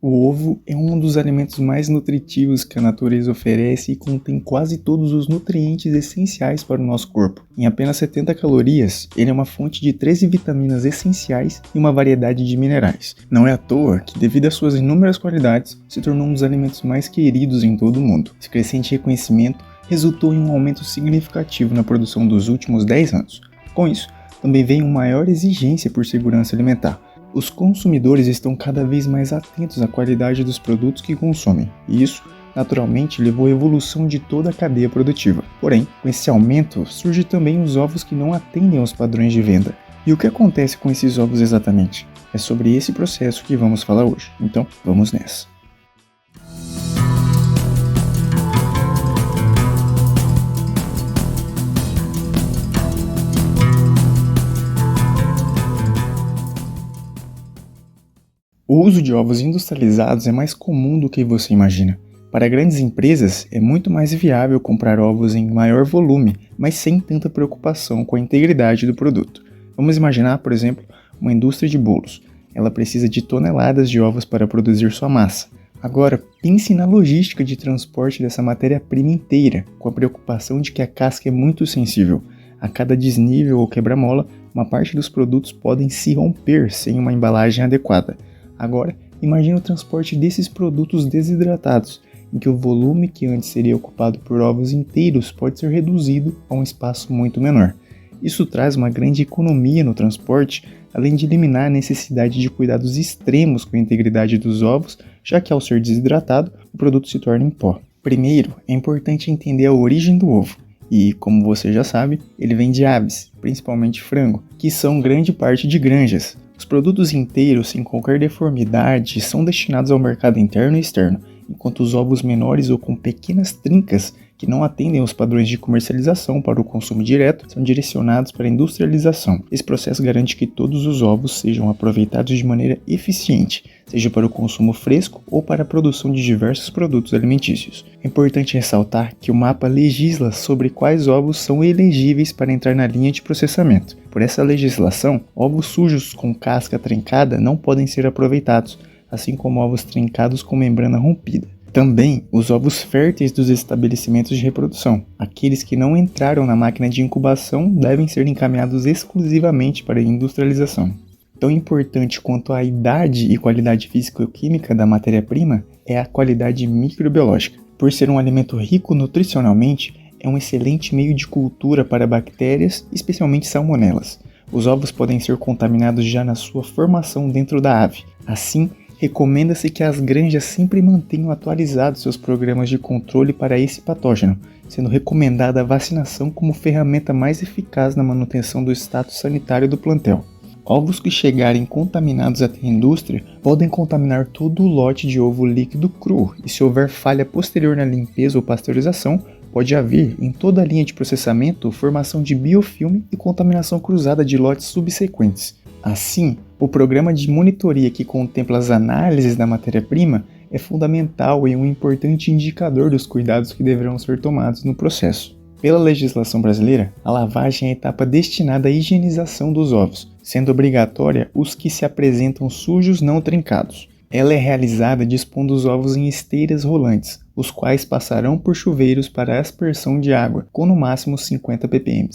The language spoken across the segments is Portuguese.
O ovo é um dos alimentos mais nutritivos que a natureza oferece e contém quase todos os nutrientes essenciais para o nosso corpo. Em apenas 70 calorias, ele é uma fonte de 13 vitaminas essenciais e uma variedade de minerais. Não é à toa que, devido às suas inúmeras qualidades, se tornou um dos alimentos mais queridos em todo o mundo. Esse crescente reconhecimento resultou em um aumento significativo na produção dos últimos 10 anos. Com isso, também vem uma maior exigência por segurança alimentar. Os consumidores estão cada vez mais atentos à qualidade dos produtos que consomem, e isso, naturalmente, levou à evolução de toda a cadeia produtiva. Porém, com esse aumento, surgem também os ovos que não atendem aos padrões de venda. E o que acontece com esses ovos exatamente? É sobre esse processo que vamos falar hoje, então vamos nessa. O uso de ovos industrializados é mais comum do que você imagina. Para grandes empresas, é muito mais viável comprar ovos em maior volume, mas sem tanta preocupação com a integridade do produto. Vamos imaginar, por exemplo, uma indústria de bolos. Ela precisa de toneladas de ovos para produzir sua massa. Agora, pense na logística de transporte dessa matéria-prima inteira, com a preocupação de que a casca é muito sensível. A cada desnível ou quebra-mola, uma parte dos produtos podem se romper sem uma embalagem adequada. Agora, imagine o transporte desses produtos desidratados, em que o volume que antes seria ocupado por ovos inteiros pode ser reduzido a um espaço muito menor. Isso traz uma grande economia no transporte, além de eliminar a necessidade de cuidados extremos com a integridade dos ovos, já que ao ser desidratado, o produto se torna em pó. Primeiro, é importante entender a origem do ovo. E, como você já sabe, ele vem de aves, principalmente frango, que são grande parte de granjas. Os produtos inteiros, sem qualquer deformidade, são destinados ao mercado interno e externo, enquanto os ovos menores ou com pequenas trincas, que não atendem aos padrões de comercialização para o consumo direto, são direcionados para a industrialização. Esse processo garante que todos os ovos sejam aproveitados de maneira eficiente, seja para o consumo fresco ou para a produção de diversos produtos alimentícios. É importante ressaltar que o mapa legisla sobre quais ovos são elegíveis para entrar na linha de processamento. Por essa legislação, ovos sujos com casca trincada não podem ser aproveitados, assim como ovos trincados com membrana rompida. Também os ovos férteis dos estabelecimentos de reprodução. Aqueles que não entraram na máquina de incubação devem ser encaminhados exclusivamente para a industrialização. Tão importante quanto a idade e qualidade físico-química da matéria-prima é a qualidade microbiológica. Por ser um alimento rico nutricionalmente, é um excelente meio de cultura para bactérias, especialmente salmonelas. Os ovos podem ser contaminados já na sua formação dentro da ave. Assim, recomenda-se que as granjas sempre mantenham atualizados seus programas de controle para esse patógeno, sendo recomendada a vacinação como ferramenta mais eficaz na manutenção do status sanitário do plantel. Ovos que chegarem contaminados até a indústria podem contaminar todo o lote de ovo líquido cru, e se houver falha posterior na limpeza ou pasteurização, pode haver, em toda a linha de processamento, formação de biofilme e contaminação cruzada de lotes subsequentes. Assim, o programa de monitoria que contempla as análises da matéria-prima é fundamental e um importante indicador dos cuidados que deverão ser tomados no processo. Pela legislação brasileira, a lavagem é a etapa destinada à higienização dos ovos, sendo obrigatória os que se apresentam sujos não trincados. Ela é realizada dispondo os ovos em esteiras rolantes, os quais passarão por chuveiros para aspersão de água, com no máximo 50 ppm.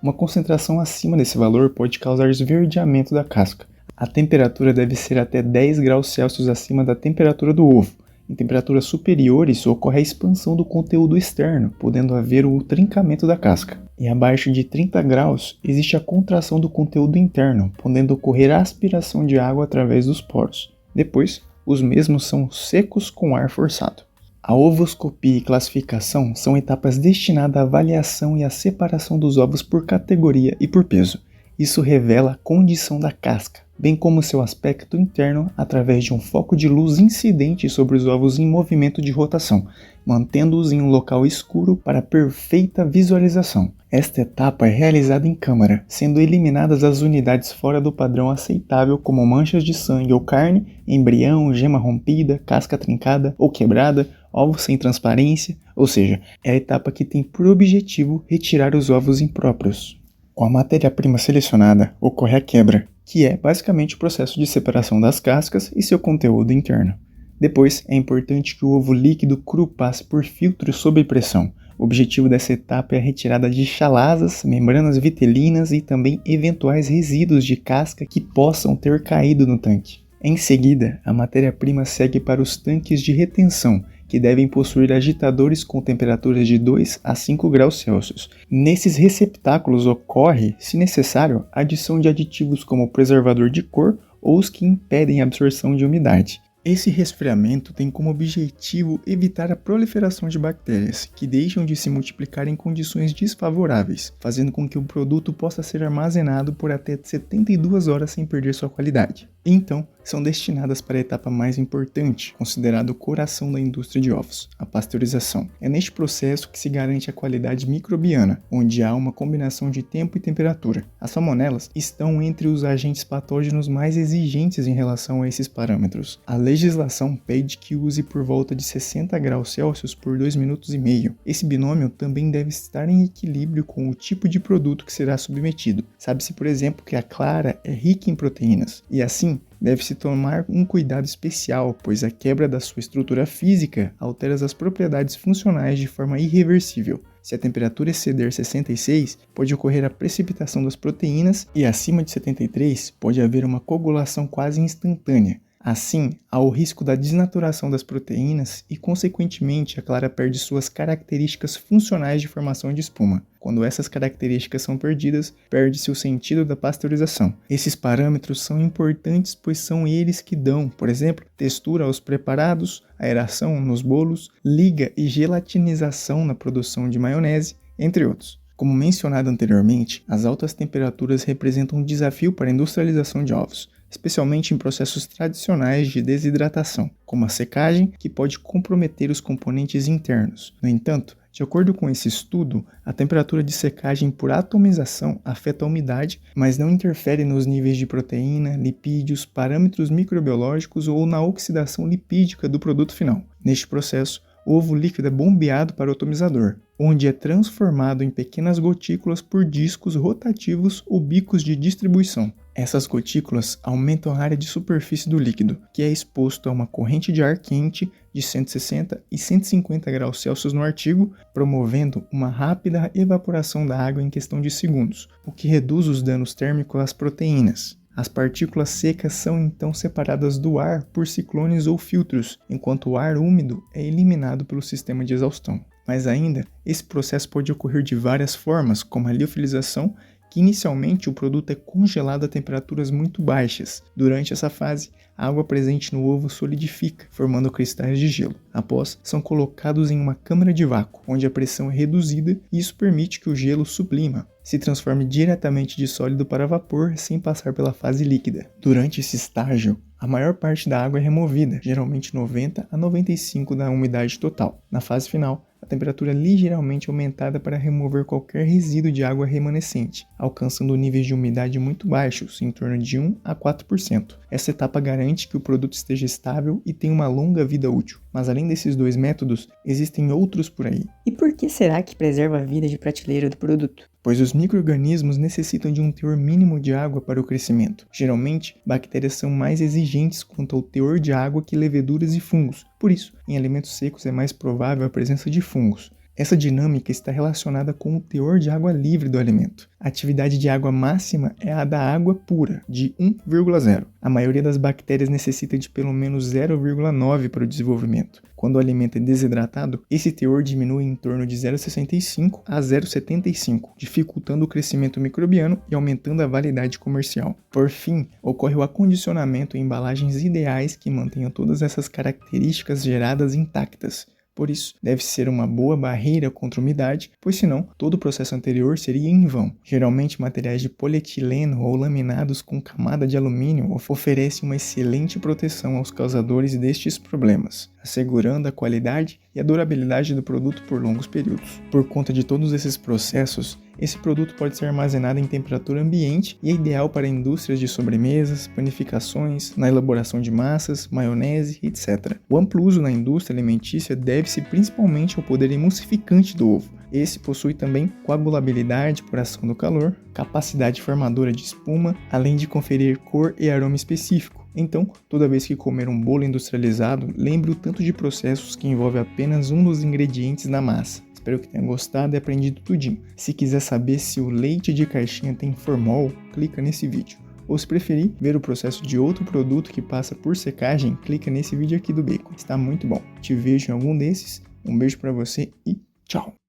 Uma concentração acima desse valor pode causar esverdeamento da casca. A temperatura deve ser até 10 graus Celsius acima da temperatura do ovo. Em temperaturas superiores ocorre a expansão do conteúdo externo, podendo haver o trincamento da casca. E abaixo de 30 graus existe a contração do conteúdo interno, podendo ocorrer a aspiração de água através dos poros. Depois, os mesmos são secos com ar forçado. A ovoscopia e classificação são etapas destinadas à avaliação e à separação dos ovos por categoria e por peso. Isso revela a condição da casca, bem como seu aspecto interno através de um foco de luz incidente sobre os ovos em movimento de rotação, mantendo-os em um local escuro para perfeita visualização. Esta etapa é realizada em câmara, sendo eliminadas as unidades fora do padrão aceitável como manchas de sangue ou carne, embrião, gema rompida, casca trincada ou quebrada, ovos sem transparência, ou seja, é a etapa que tem por objetivo retirar os ovos impróprios. Com a matéria-prima selecionada, ocorre a quebra, que é basicamente o processo de separação das cascas e seu conteúdo interno. Depois, é importante que o ovo líquido cru passe por filtro sob pressão. O objetivo dessa etapa é a retirada de chalasas, membranas vitelinas e também eventuais resíduos de casca que possam ter caído no tanque. Em seguida, a matéria-prima segue para os tanques de retenção, que devem possuir agitadores com temperaturas de 2 a 5 graus Celsius. Nesses receptáculos ocorre, se necessário, a adição de aditivos como preservador de cor ou os que impedem a absorção de umidade. Esse resfriamento tem como objetivo evitar a proliferação de bactérias, que deixam de se multiplicar em condições desfavoráveis, fazendo com que o produto possa ser armazenado por até 72 horas sem perder sua qualidade. Então, são destinadas para a etapa mais importante, considerado o coração da indústria de ovos, a pasteurização. É neste processo que se garante a qualidade microbiana, onde há uma combinação de tempo e temperatura. As salmonelas estão entre os agentes patógenos mais exigentes em relação a esses parâmetros. A legislação pede que use por volta de 60 graus Celsius por 2 minutos e meio. Esse binômio também deve estar em equilíbrio com o tipo de produto que será submetido. Sabe-se, por exemplo, que a clara é rica em proteínas, e assim, deve-se tomar um cuidado especial, pois a quebra da sua estrutura física altera as propriedades funcionais de forma irreversível. Se a temperatura exceder 66, pode ocorrer a precipitação das proteínas e acima de 73 pode haver uma coagulação quase instantânea. Assim, há o risco da desnaturação das proteínas e, consequentemente, a clara perde suas características funcionais de formação de espuma. Quando essas características são perdidas, perde-se o sentido da pasteurização. Esses parâmetros são importantes, pois são eles que dão, por exemplo, textura aos preparados, aeração nos bolos, liga e gelatinização na produção de maionese, entre outros. Como mencionado anteriormente, as altas temperaturas representam um desafio para a industrialização de ovos, especialmente em processos tradicionais de desidratação, como a secagem, que pode comprometer os componentes internos. No entanto, de acordo com esse estudo, a temperatura de secagem por atomização afeta a umidade, mas não interfere nos níveis de proteína, lipídios, parâmetros microbiológicos ou na oxidação lipídica do produto final. Neste processo, o ovo líquido é bombeado para o atomizador, onde é transformado em pequenas gotículas por discos rotativos ou bicos de distribuição. Essas gotículas aumentam a área de superfície do líquido, que é exposto a uma corrente de ar quente de 160 e 150 graus Celsius no artigo, promovendo uma rápida evaporação da água em questão de segundos, o que reduz os danos térmicos às proteínas. As partículas secas são então separadas do ar por ciclones ou filtros, enquanto o ar úmido é eliminado pelo sistema de exaustão. Mas ainda, esse processo pode ocorrer de várias formas, como a liofilização, que inicialmente o produto é congelado a temperaturas muito baixas. Durante essa fase, a água presente no ovo solidifica, formando cristais de gelo. Após, são colocados em uma câmara de vácuo, onde a pressão é reduzida e isso permite que o gelo sublima se transforme diretamente de sólido para vapor sem passar pela fase líquida. Durante esse estágio, a maior parte da água é removida, geralmente 90 a 95% da umidade total. Na fase final, a temperatura é ligeiramente aumentada para remover qualquer resíduo de água remanescente, alcançando níveis de umidade muito baixos, em torno de 1 a 4%. Essa etapa garante que o produto esteja estável e tenha uma longa vida útil. Mas além desses dois métodos, existem outros por aí. E por que será que preserva a vida de prateleira do produto? Pois os micro-organismos necessitam de um teor mínimo de água para o crescimento. Geralmente, bactérias são mais exigentes quanto ao teor de água que leveduras e fungos. Por isso, em alimentos secos é mais provável a presença de fungos. Essa dinâmica está relacionada com o teor de água livre do alimento. A atividade de água máxima é a da água pura, de 1,0. A maioria das bactérias necessita de pelo menos 0,9 para o desenvolvimento. Quando o alimento é desidratado, esse teor diminui em torno de 0,65 a 0,75, dificultando o crescimento microbiano e aumentando a validade comercial. Por fim, ocorre o acondicionamento em embalagens ideais que mantenham todas essas características geradas intactas. Por isso, deve ser uma boa barreira contra a umidade, pois senão todo o processo anterior seria em vão. Geralmente, materiais de polietileno ou laminados com camada de alumínio oferecem uma excelente proteção aos causadores destes problemas, assegurando a qualidade e a durabilidade do produto por longos períodos. Por conta de todos esses processos, esse produto pode ser armazenado em temperatura ambiente e é ideal para indústrias de sobremesas, panificações, na elaboração de massas, maionese, etc. O amplo uso na indústria alimentícia deve-se principalmente ao poder emulsificante do ovo. Esse possui também coagulabilidade por ação do calor, capacidade formadora de espuma, além de conferir cor e aroma específico. Então, toda vez que comer um bolo industrializado, lembre o tanto de processos que envolve apenas um dos ingredientes da massa. Espero que tenha gostado e aprendido tudinho. Se quiser saber se o leite de caixinha tem formol, clica nesse vídeo. Ou se preferir ver o processo de outro produto que passa por secagem, clica nesse vídeo aqui do bacon. Está muito bom. Te vejo em algum desses. Um beijo pra você e tchau!